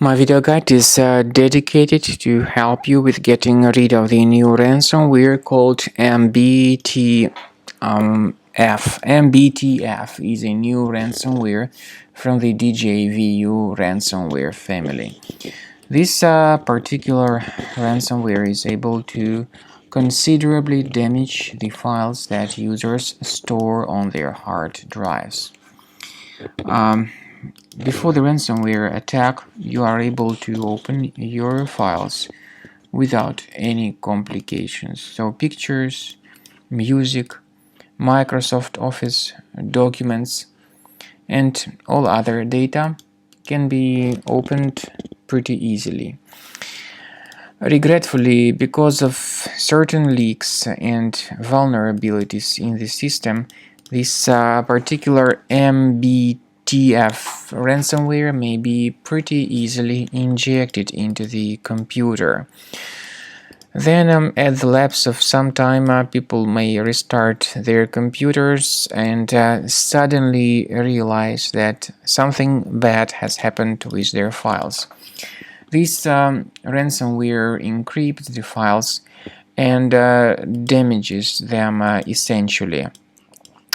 My video guide is dedicated to help you with getting rid of the new ransomware called MBTF. MBTF is a new ransomware from the DJVU ransomware family. This particular ransomware is able to considerably damage the files that users store on their hard drives. Before the ransomware attack, you are able to open your files without any complications. So pictures, music, Microsoft Office, documents, and all other data can be opened pretty easily. Regretfully, because of certain leaks and vulnerabilities in the system, this particular MBTF ransomware may be pretty easily injected into the computer. Then, at the lapse of some time, people may restart their computers and suddenly realize that something bad has happened with their files. This ransomware encrypts the files and damages them essentially.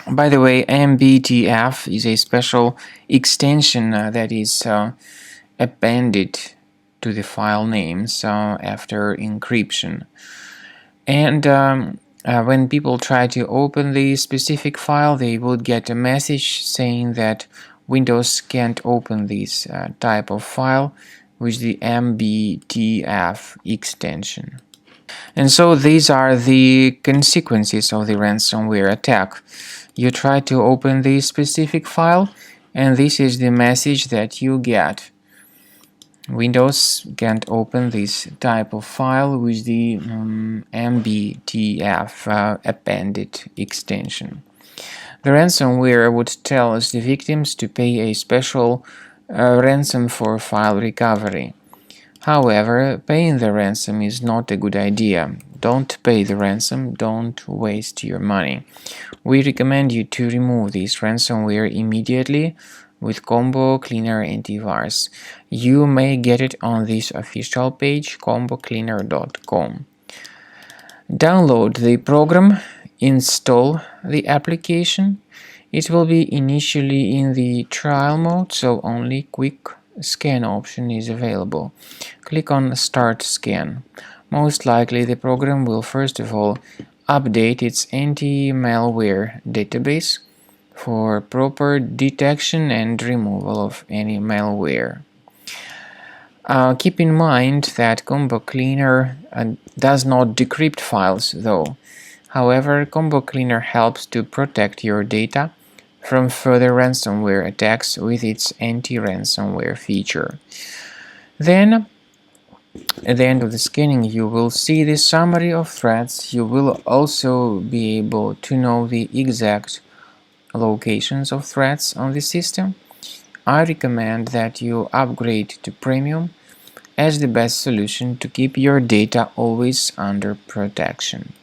By the way, MBTF is a special extension that is appended to the file names after encryption. And when people try to open the specific file, they would get a message saying that Windows can't open this type of file with the MBTF extension. And so these are the consequences of the ransomware attack. You try to open the specific file, and this is the message that you get. Windows can't open this type of file with the MBTF appended extension. The ransomware would tell us the victims to pay a special ransom for file recovery. However, paying the ransom is not a good idea. Don't pay the ransom, don't waste your money. We recommend you to remove this ransomware immediately with Combo Cleaner Antivirus. You may get it on this official page, combocleaner.com. Download the program, install the application. It will be initially in the trial mode, so only quick scan option is available. Click on Start Scan. Most likely the program will first of all update its anti-malware database for proper detection and removal of any malware. Keep in mind that Combo Cleaner does not decrypt files though. However, Combo Cleaner helps to protect your data from further ransomware attacks with its anti-ransomware feature. Then, at the end of the scanning, you will see the summary of threats. You will also be able to know the exact locations of threats on the system. I recommend that you upgrade to Premium as the best solution to keep your data always under protection.